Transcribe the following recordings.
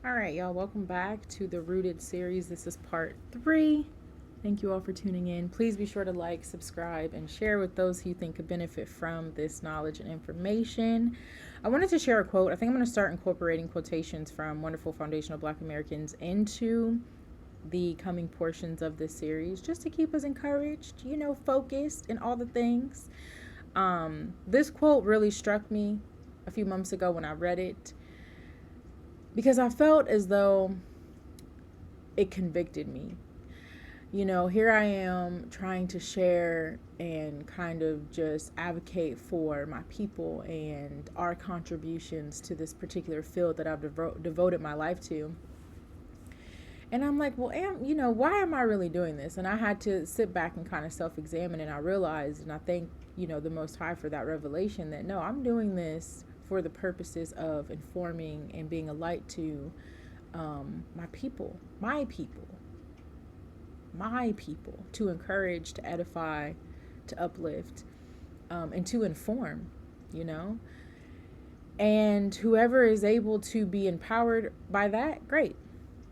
All right, y'all, welcome back to the Rooted series. This is part 3. Thank you all for tuning in. Please be sure to like, subscribe, and share with those who you think could benefit from this knowledge and information. I wanted to share a quote. I think I'm going to start incorporating quotations from wonderful foundational Black Americans into the coming portions of this series just to keep us encouraged, focused, and all the things. This quote really struck me a few months ago when I read it because I felt as though it convicted me. Here I am trying to share and kind of just advocate for my people and our contributions to this particular field that I've devoted my life to. And I'm like, well, why am I really doing this? And I had to sit back and kind of self-examine, and I realized, and I thank, the Most High for that revelation that, no, I'm doing this for the purposes of informing and being a light to my people, to encourage, to edify, to uplift, and to inform, you know. And whoever is able to be empowered by that, great,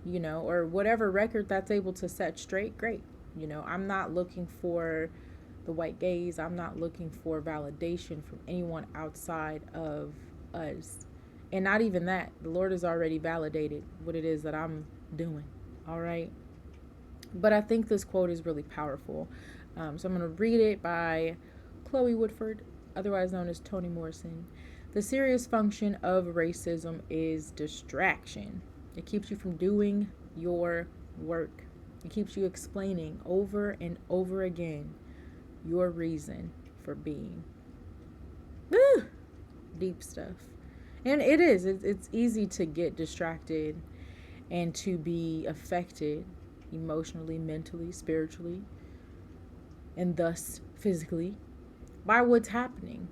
or whatever record that's able to set straight, great. I'm not looking for the white gaze. I'm not looking for validation from anyone outside of us. And not even that. The Lord has already validated what it is that I'm doing. All right. But I think this quote is really powerful. So I'm going to read it by Chloe Woodford, otherwise known as Toni Morrison. The serious function of racism is distraction. It keeps you from doing your work. It keeps you explaining over and over again your reason for being. Woo! Deep stuff. And it is. It's easy to get distracted and to be affected emotionally, mentally, spiritually, and thus physically by what's happening,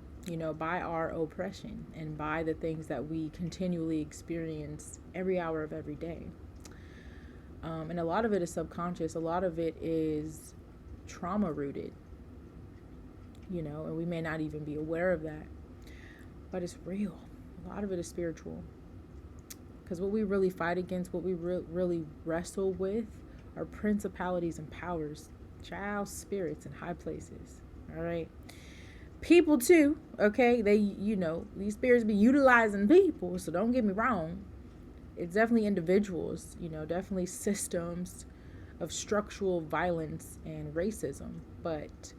by our oppression and by the things that we continually experience every hour of every day. And a lot of it is subconscious. A lot of it is trauma rooted, and we may not even be aware of that. But it's real. A lot of it is spiritual. Because what we really fight against, what we really wrestle with, are principalities and powers, child spirits in high places. All right. People too, okay? They, these spirits be utilizing people, so don't get me wrong. It's definitely individuals, definitely systems of structural violence and racism. But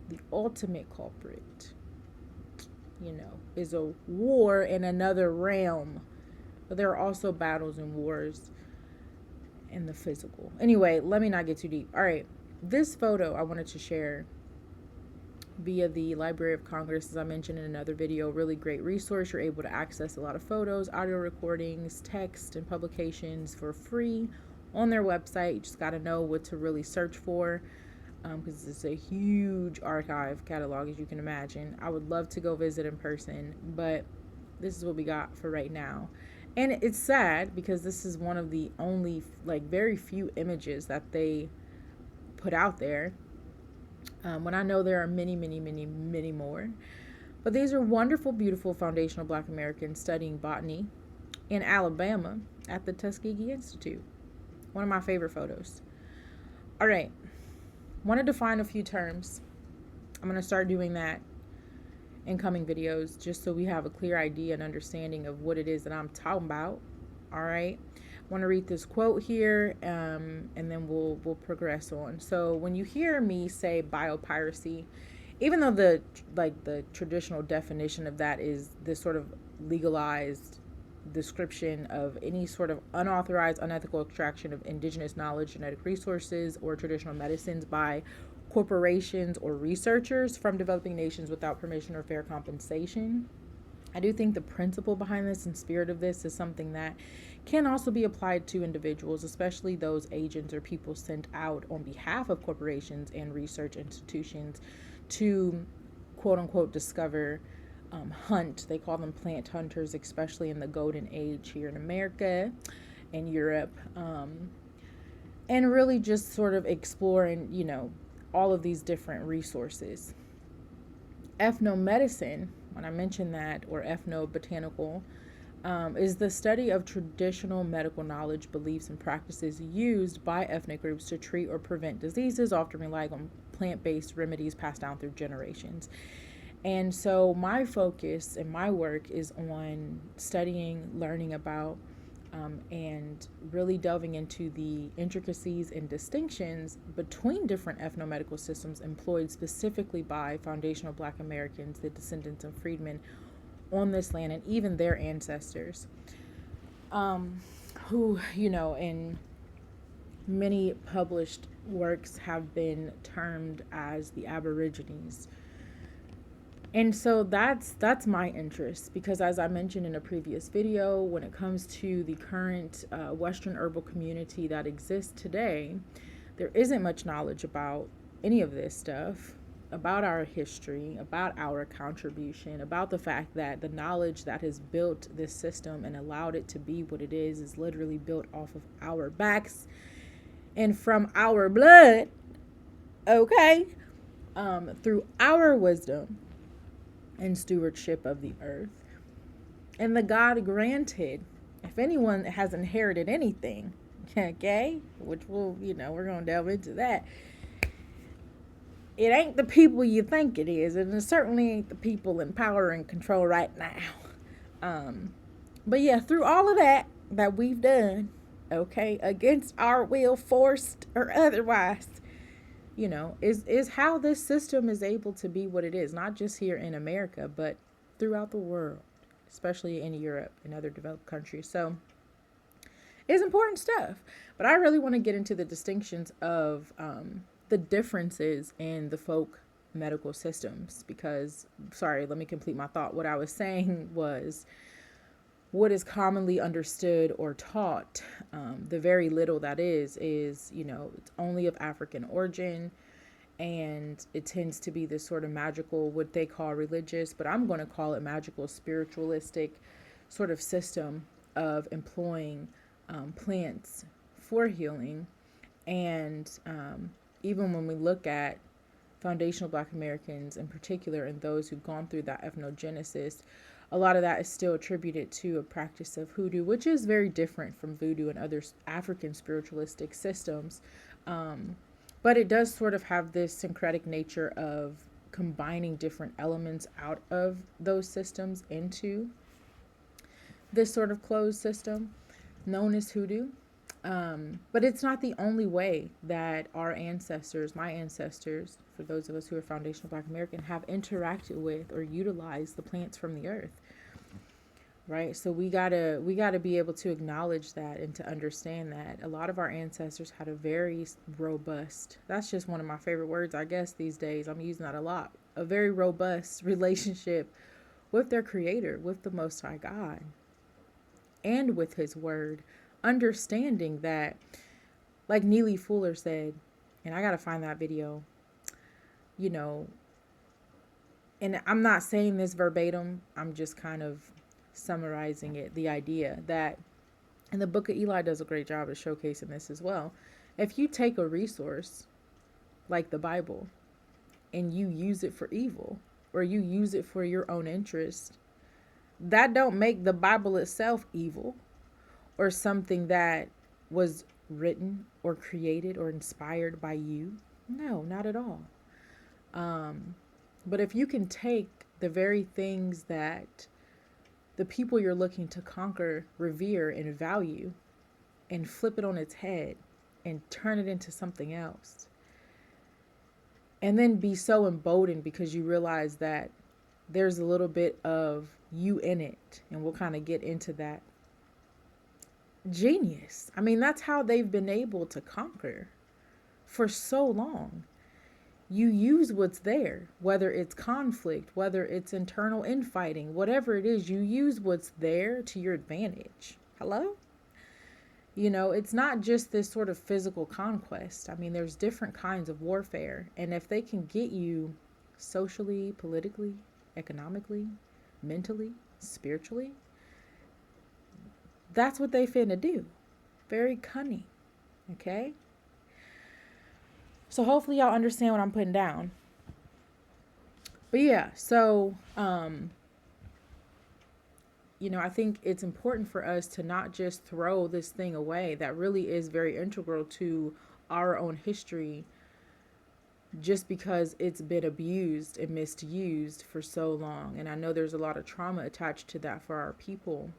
the ultimate culprit, is a war in another realm. But there are also battles and wars in the physical. Anyway, let me not get too deep. All right. This photo I wanted to share via the Library of Congress, as I mentioned in another video. Really great resource. You're able to access a lot of photos, audio recordings, text, and publications for free on their website. You just got to know what to really search for, because it's a huge archive catalog, as you can imagine. I would love to go visit in person, but this is what we got for right now. And it's sad because this is one of the only, very few images that they put out there. When I know there are many, many, many, many more. But these are wonderful, beautiful foundational Black Americans studying botany in Alabama at the Tuskegee Institute. One of my favorite photos. All right. Want to define a few terms. I'm going to start doing that in coming videos just so we have a clear idea and understanding of what it is that I'm talking about. All right. I want to read this quote here, and then we'll progress on. So when you hear me say biopiracy, even though the traditional definition of that is this sort of legalized description of any sort of unauthorized, unethical extraction of indigenous knowledge, genetic resources, or traditional medicines by corporations or researchers from developing nations without permission or fair compensation. I do think the principle behind this and spirit of this is something that can also be applied to individuals, especially those agents or people sent out on behalf of corporations and research institutions to quote unquote discover, hunt. They call them plant hunters, especially in the golden age here in America and Europe, and really just sort of exploring, all of these different resources. Ethnomedicine, when I mentioned that, or ethno-botanical, is the study of traditional medical knowledge, beliefs, and practices used by ethnic groups to treat or prevent diseases, often relying on plant-based remedies passed down through generations. And so my focus and my work is on studying, learning about, and really delving into the intricacies and distinctions between different ethnomedical systems employed specifically by foundational Black Americans, the descendants of freedmen on this land, and even their ancestors, who, in many published works have been termed as the aborigines. And so that's my interest, because as I mentioned in a previous video, when it comes to the current Western herbal community that exists today, there isn't much knowledge about any of this stuff, about our history, about our contribution, about the fact that the knowledge that has built this system and allowed it to be what it is literally built off of our backs and from our blood, okay, through our wisdom and stewardship of the earth. And the God granted, if anyone has inherited anything, okay, which we're going to delve into that, it ain't the people you think it is, and it certainly ain't the people in power and control right now. But yeah, through all of that we've done, okay, against our will, forced or otherwise, is how this system is able to be what it is, not just here in America, but throughout the world, especially in Europe and other developed countries. So it's important stuff. But I really want to get into the distinctions of the differences in the folk medical systems, because, sorry, let me complete my thought. What I was saying was, what is commonly understood or taught, the very little that is, it's only of African origin, and it tends to be this sort of magical, what they call religious, but I'm going to call it magical, spiritualistic sort of system of employing plants for healing. And even when we look at foundational Black Americans in particular, and those who've gone through that ethnogenesis, a lot of that is still attributed to a practice of hoodoo, which is very different from voodoo and other African spiritualistic systems. But it does sort of have this syncretic nature of combining different elements out of those systems into this sort of closed system known as hoodoo. But it's not the only way that our ancestors, my ancestors, for those of us who are foundational Black American, have interacted with or utilized the plants from the earth, right? So we gotta be able to acknowledge that and to understand that a lot of our ancestors had a very robust, that's just one of my favorite words, I guess, these days. I'm using that a lot. A very robust relationship with their creator, with the Most High God, and with his word, understanding that, like Neely Fuller said, and I gotta find that video, and I'm not saying this verbatim, I'm just kind of summarizing it, the idea that, and the book of Eli does a great job of showcasing this as well. If you take a resource like the Bible and you use it for evil, or you use it for your own interest, that don't make the Bible itself evil or something that was written or created or inspired by you. No, not at all. But if you can take the very things that the people you're looking to conquer, revere, and value, and flip it on its head and turn it into something else, and then be so emboldened because you realize that there's a little bit of you in it, and we'll kind of get into that. Genius. I mean, that's how they've been able to conquer for so long. You use what's there, whether it's conflict, whether it's internal infighting, whatever it is, you use what's there to your advantage. Hello? It's not just this sort of physical conquest. I mean, there's different kinds of warfare. And if they can get you socially, politically, economically, mentally, spiritually, that's what they finna do. Very cunning. Okay? So hopefully y'all understand what I'm putting down. But yeah, so I think it's important for us to not just throw this thing away that really is very integral to our own history just because it's been abused and misused for so long. And I know there's a lot of trauma attached to that for our people.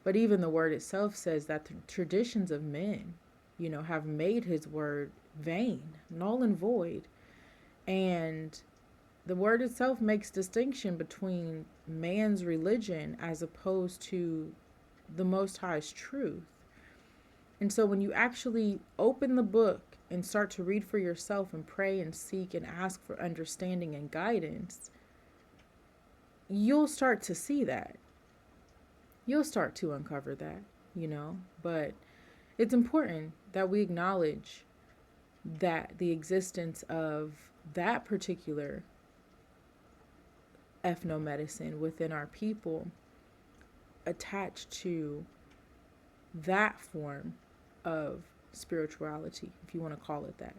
But even the word itself says that the traditions of men, have made his word vain, null and void. And the word itself makes distinction between man's religion as opposed to the Most High's truth. And so when you actually open the book and start to read for yourself and pray and seek and ask for understanding and guidance, you'll start to see that. You'll start to uncover that, But it's important that we acknowledge that the existence of that particular ethnomedicine within our people attached to that form of spirituality, if you want to call it that.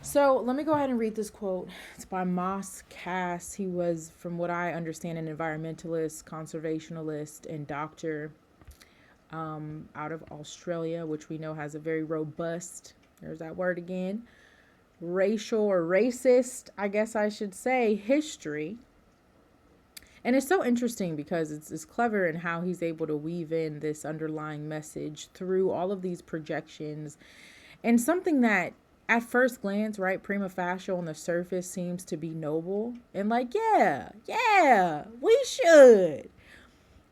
So let me go ahead and read this quote. It's by Moss Cass. He was, from what I understand, an environmentalist, conservationalist, and doctor out of Australia, which we know has a very robust, there's that word again, racial or racist, I guess I should say, history. And it's so interesting because it's clever in how he's able to weave in this underlying message through all of these projections. And something that at first glance, right, prima facie on the surface seems to be noble and like, yeah, we should.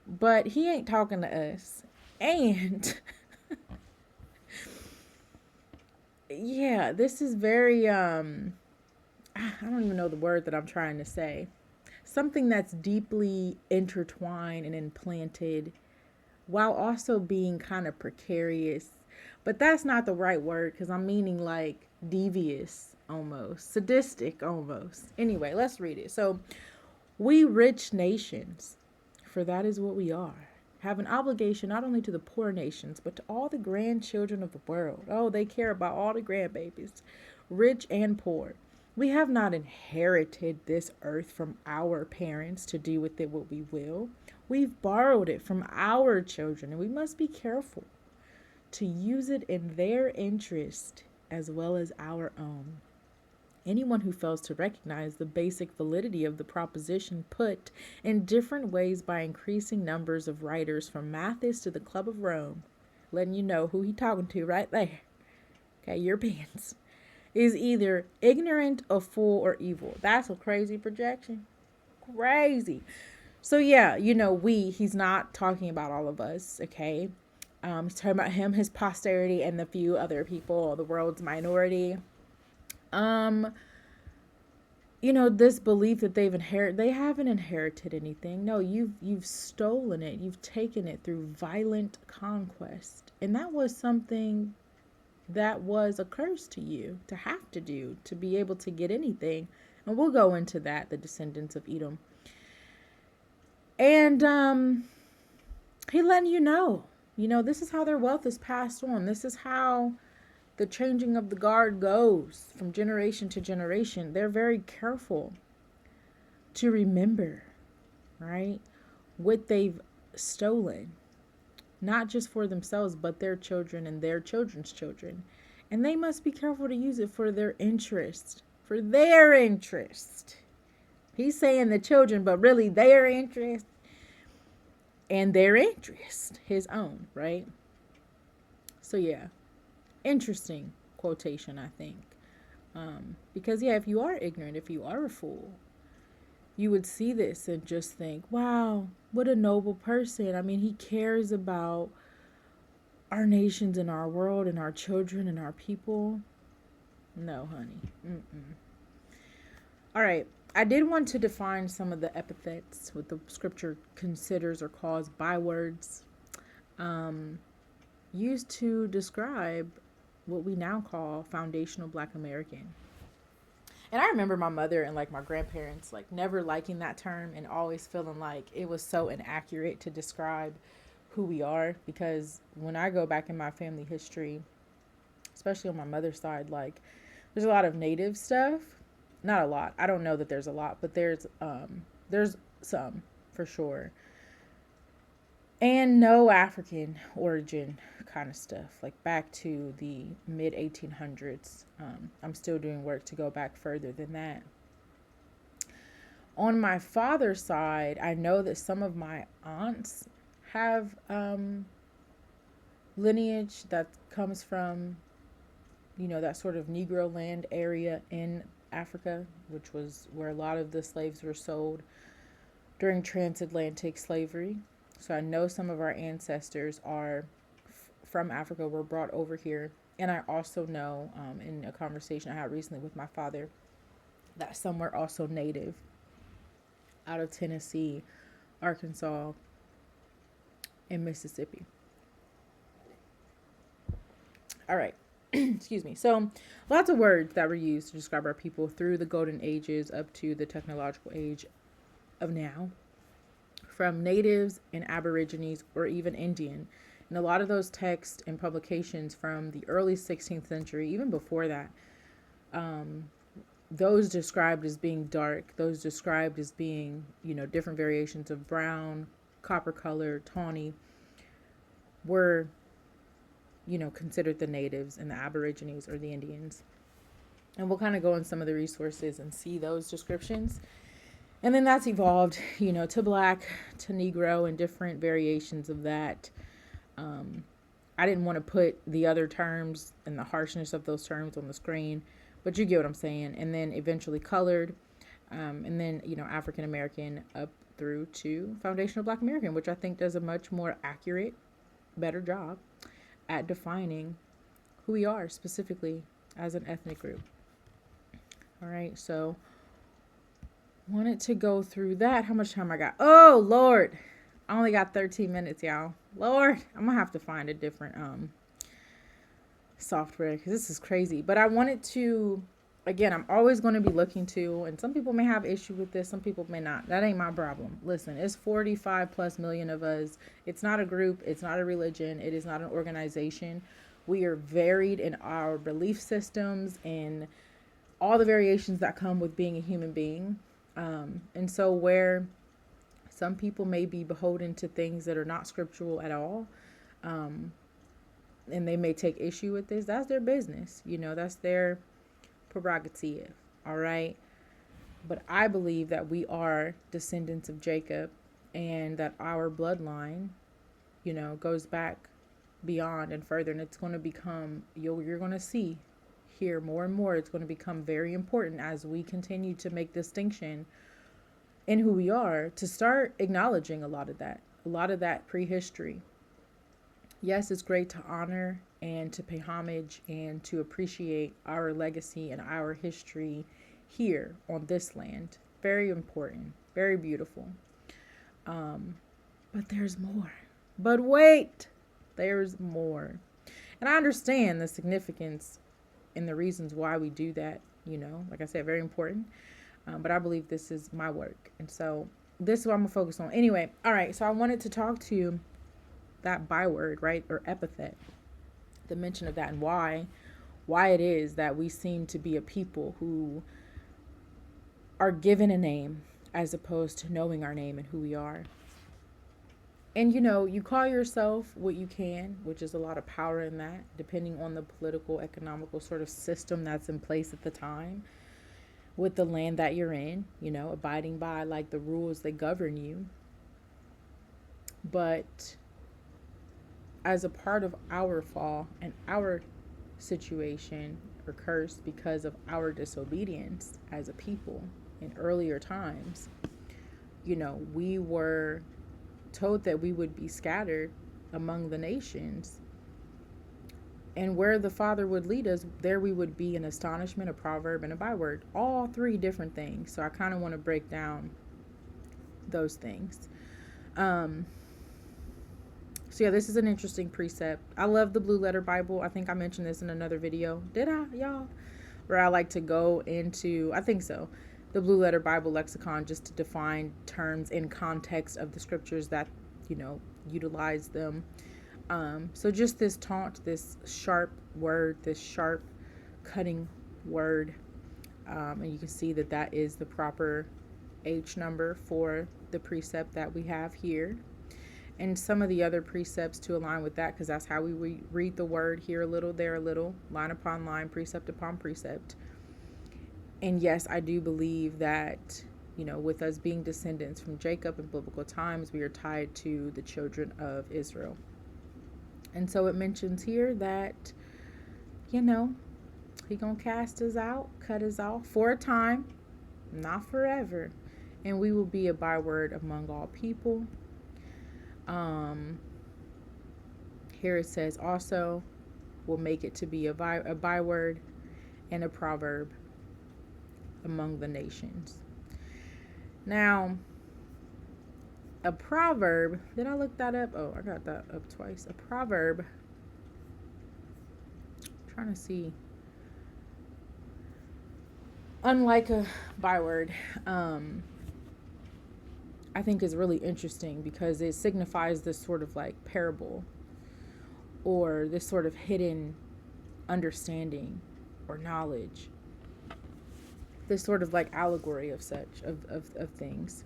But he ain't talking to us. And yeah, this is very, I don't even know the word that I'm trying to say. Something that's deeply intertwined and implanted while also being kind of precarious. But that's not the right word because I'm meaning like devious almost, sadistic almost. Anyway, let's read it. So, we rich nations, for that is what we are, have an obligation not only to the poor nations, but to all the grandchildren of the world. Oh, they care about all the grandbabies, rich and poor. We have not inherited this earth from our parents to do with it what we will. We've borrowed it from our children, and we must be careful to use it in their interest as well as our own. Anyone who fails to recognize the basic validity of the proposition put in different ways by increasing numbers of writers from Mathis to the Club of Rome, letting you know who he talking to right there, okay, Europeans, is either ignorant, a fool, or evil. That's a crazy projection. Crazy. So yeah, he's not talking about all of us, okay? He's talking about him, his posterity, and the few other people, the world's minority. This belief that they haven't inherited anything. No, you've stolen it. You've taken it through violent conquest. And that was something that was a curse to you to have to do, to be able to get anything. And we'll go into that, the descendants of Edom. And he letting you know, this is how their wealth is passed on. This is how the changing of the guard goes from generation to generation. They're very careful to remember, right, what they've stolen, not just for themselves, but their children and their children's children. And they must be careful to use it for their interest, He's saying the children, but really their interest and their interest, his own, right? So yeah, interesting quotation, I think. Because yeah, if you are ignorant, if you are a fool, you would see this and just think, wow, what a noble person. I mean, he cares about our nations and our world and our children and our people. No, honey. All right. I did want to define some of the epithets what the scripture considers or calls bywords, used to describe what we now call foundational Black American. And I remember my mother and like my grandparents like never liking that term and always feeling like it was so inaccurate to describe who we are, because when I go back in my family history, especially on my mother's side, like there's a lot of native stuff. Not a lot. I don't know that there's a lot, but there's some for sure. and no African origin kind of stuff, like back to the mid 1800s. I'm still doing work to go back further than that. On my father's side, I know that some of my aunts have lineage that comes from, that sort of Negro land area in Africa, which was where a lot of the slaves were sold during transatlantic slavery. So I know some of our ancestors are from Africa, were brought over here. And I also know, in a conversation I had recently with my father, that some were also native out of Tennessee, Arkansas, and Mississippi. All right. Excuse me. So, lots of words that were used to describe our people through the golden ages up to the technological age of now, from natives and aborigines or even Indian. And a lot of those texts and publications from the early 16th century, even before that, those described as being dark, those described as being, different variations of brown, copper color, tawny, were, considered the natives and the aborigines or the Indians. And we'll kind of go in some of the resources and see those descriptions. And then that's evolved, to black, to Negro, and different variations of that. I didn't want to put the other terms and the harshness of those terms on the screen, but you get what I'm saying. And then eventually colored, and then, African American up through to foundational Black American, which I think does a much more accurate, better job at defining who we are specifically as an ethnic group. All right, so wanted to go through that. How much time I got? Oh, Lord. I only got 13 minutes, y'all. Lord, I'm going to have to find a different software because this is crazy. But I wanted to, again, I'm always going to be looking to, and some people may have issue with this, some people may not. That ain't my problem. Listen, it's 45 plus million of us. It's not a group. It's not a religion. It is not an organization. We are varied in our belief systems and all the variations that come with being a human being. And so where some people may be beholden to things that are not scriptural at all, and they may take issue with this, that's their business. That's their prerogative. All right. But I believe that we are descendants of Jacob and that our bloodline, goes back beyond and further. And it's going to become, you're going to see here more and more, it's going to become very important as we continue to make distinction in who we are, to start acknowledging a lot of that prehistory. Yes, it's great to honor and to pay homage and to appreciate our legacy and our history here on this land. Very important, very beautiful. But there's more. But wait, there's more. And I understand the significance and the reasons why we do that, like I said, very important. But I believe this is my work. And so this is what I'm going to focus on. Anyway, all right. So I wanted to talk to you that byword, right? Or epithet, the mention of that, and why it is that we seem to be a people who are given a name as opposed to knowing our name and who we are. And, you call yourself what you can, which is a lot of power in that, depending on the political, economical sort of system that's in place at the time with the land that you're in, abiding by like the rules that govern you. But as a part of our fall and our situation or curse because of our disobedience as a people in earlier times, we were told that we would be scattered among the nations. And where the Father would lead us, there we would be an astonishment, a proverb, and a byword. All three different things. So I kind of want to break down those things. So yeah, this is an interesting precept. I love the Blue Letter Bible. I think I mentioned this in another video. Did I, y'all? Where I like to go into, I think so, the Blue Letter Bible lexicon, just to define terms in context of the scriptures that, utilize them. So just this taunt, this sharp word, this sharp cutting word, and you can see that is the proper H number for the precept that we have here. and some of the other precepts to align with that, because that's how we read the word, here a little, there a little, line upon line, precept upon precept. And yes, I do believe that, with us being descendants from Jacob in biblical times, we are tied to the children of Israel. And so it mentions here that, he gonna cast us out, cut us off for a time, not forever. And we will be a byword among all people. Here it says also, will make it to be a byword and a proverb among the nations. Now, a proverb, did I look that up? Oh, I got that up twice. A proverb, I'm trying to see. Unlike a byword, I think is really interesting because it signifies this sort of like parable or this sort of hidden understanding or knowledge, this sort of like allegory of such, of things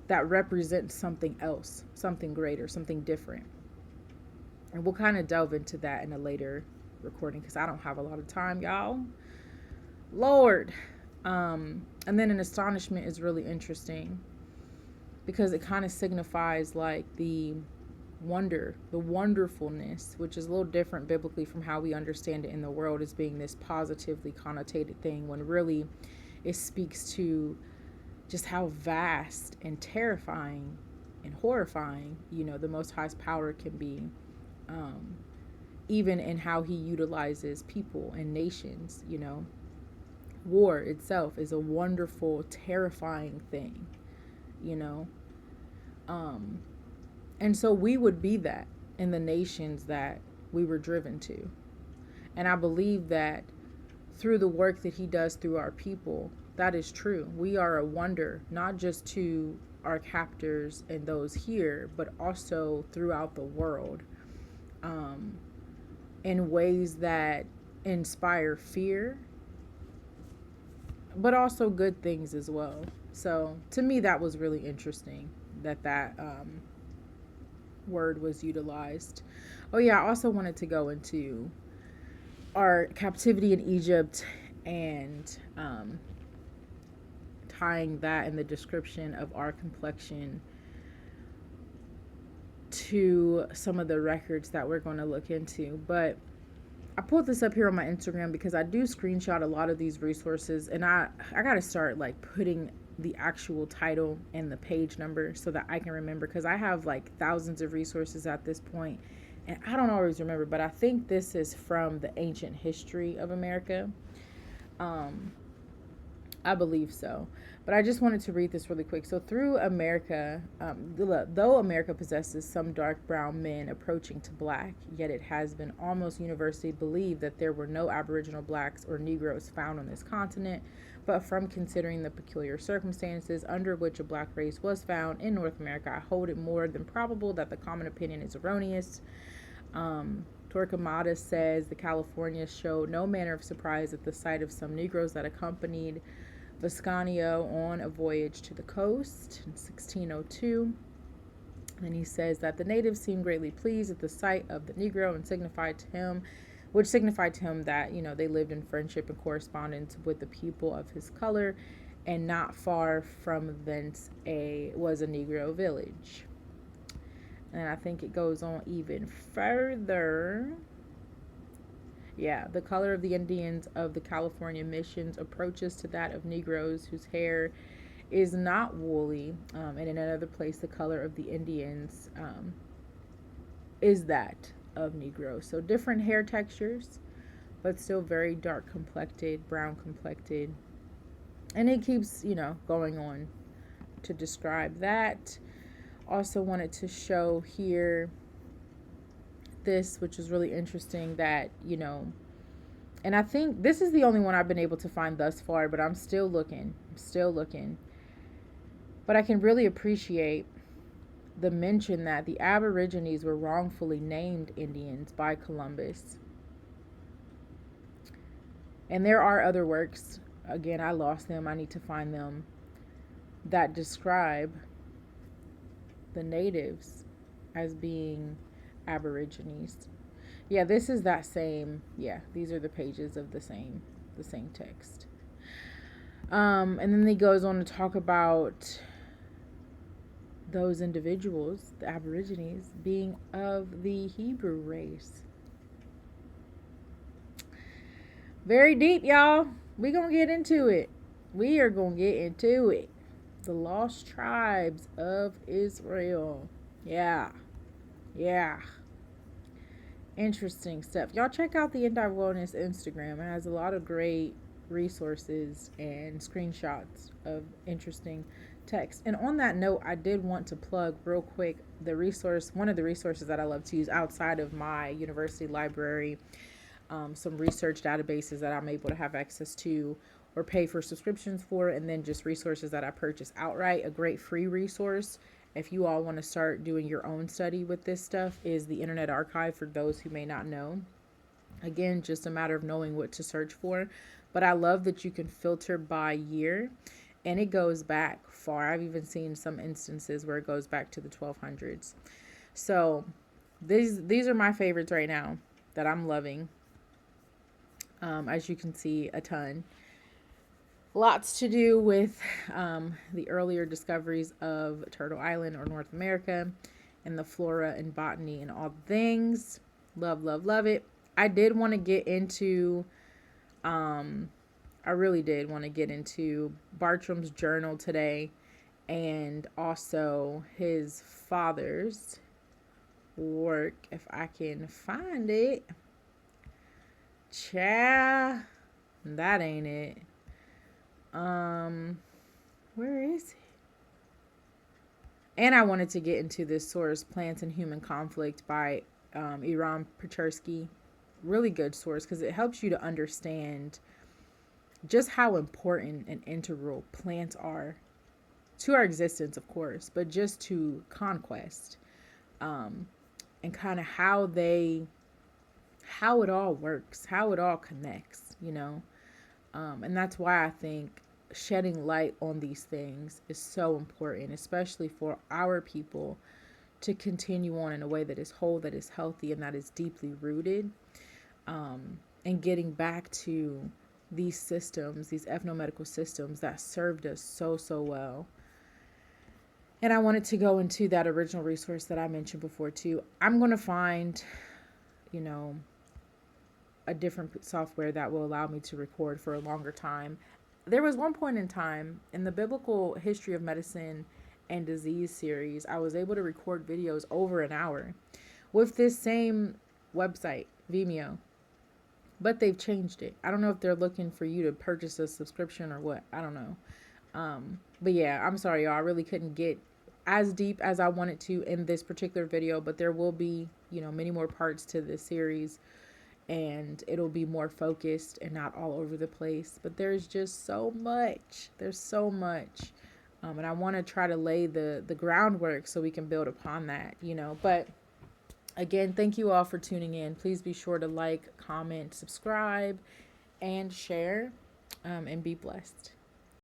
that represent something else, something greater, something different. And we'll kind of delve into that in a later recording because I don't have a lot of time, y'all. Lord. And then an astonishment is really interesting because it kind of signifies like the wonder, the wonderfulness, which is a little different biblically from how we understand it in the world as being this positively connotated thing, when really it speaks to just how vast and terrifying and horrifying, the Most High's power can be, even in how he utilizes people and nations. War itself is a wonderful, terrifying thing, and so we would be that in the nations that we were driven to. And I believe that through the work that he does through our people, that is true. We are a wonder, not just to our captors and those here, but also throughout the world, in ways that inspire fear, but also good things as well. So to me, that was really interesting that word was utilized. Oh yeah, I also wanted to go into our captivity in Egypt and tying that in the description of our complexion to some of the records that we're going to look into. But I pulled this up here on my Instagram because I do screenshot a lot of these resources, and I got to start like putting the actual title and the page number so that I can remember, because I have like thousands of resources at this point and I don't always remember, but I think this is from the ancient history of America. I believe so. But I just wanted to read this really quick. So through America, though America possesses some dark brown men approaching to black, yet it has been almost universally believed that there were no Aboriginal blacks or Negroes found on this continent. But from considering the peculiar circumstances under which a black race was found in North America, I hold it more than probable that the common opinion is erroneous. Torquemada says the Californians showed no manner of surprise at the sight of some Negroes that accompanied Vescanio on a voyage to the coast in 1602. And he says that the natives seemed greatly pleased at the sight of the Negro and signified to him that, they lived in friendship and correspondence with the people of his color, and not far from thence was a Negro village. And I think it goes on even further. Yeah, the color of the Indians of the California missions approaches to that of Negroes whose hair is not woolly. And in another place, the color of the Indians is that of Negroes. So different hair textures, but still very dark complected, brown complected. And it keeps, going on to describe that. Also wanted to show here this, which is really interesting, that, and I think this is the only one I've been able to find thus far, but I'm still looking. But I can really appreciate the mention that the Aborigines were wrongfully named Indians by Columbus. And there are other works, again, I lost them, I need to find them, that describe the natives as being aborigines. Yeah, this is that same. Yeah, these are the pages of the same text. And then he goes on to talk about those individuals, the aborigines, being of the Hebrew race. Very deep, y'all. We gonna get into it. We are gonna get into it. The lost tribes of Israel. Yeah. Yeah. Interesting stuff. Y'all check out the Anti-Wellness Instagram. It has a lot of great resources and screenshots of interesting text. And on that note, I did want to plug real quick one of the resources that I love to use outside of my university library, some research databases that I'm able to have access to or pay for subscriptions for, and then just resources that I purchase outright. A great free resource, if you all want to start doing your own study with this stuff, is the Internet Archive, for those who may not know. Again, just a matter of knowing what to search for. But I love that you can filter by year, and it goes back far. I've even seen some instances where it goes back to the 1200s. So these are my favorites right now that I'm loving. As you can see, a ton. Lots to do with the earlier discoveries of Turtle Island or North America, and the flora and botany and all things. Love, love, love it. I did want to get into, I really did want to get into Bartram's journal today, and also his father's work, if I can find it. That ain't it. Where is it? And I wanted to get into this source, Plants and Human Conflict, by Iran Pechersky. Really good source, because it helps you to understand just how important and integral plants are to our existence, of course, but just to conquest, and kind of how it all works, how it all connects, and that's why I think shedding light on these things is so important, especially for our people to continue on in a way that is whole, that is healthy, and that is deeply rooted, and getting back to these systems, these ethnomedical systems that served us so, so well. And I wanted to go into that original resource that I mentioned before too. I'm going to find, a different software that will allow me to record for a longer time. There was one point in time in the Biblical History of Medicine and Disease series, I was able to record videos over an hour with this same website, Vimeo. But they've changed it. I don't know if they're looking for you to purchase a subscription or what. I don't know. But yeah, I'm sorry, y'all. I really couldn't get as deep as I wanted to in this particular video, but there will be, many more parts to this series, and it'll be more focused and not all over the place. But there's just so much. There's so much. And I want to try to lay the groundwork so we can build upon that, But again, thank you all for tuning in. Please be sure to like, comment, subscribe, and share, and be blessed.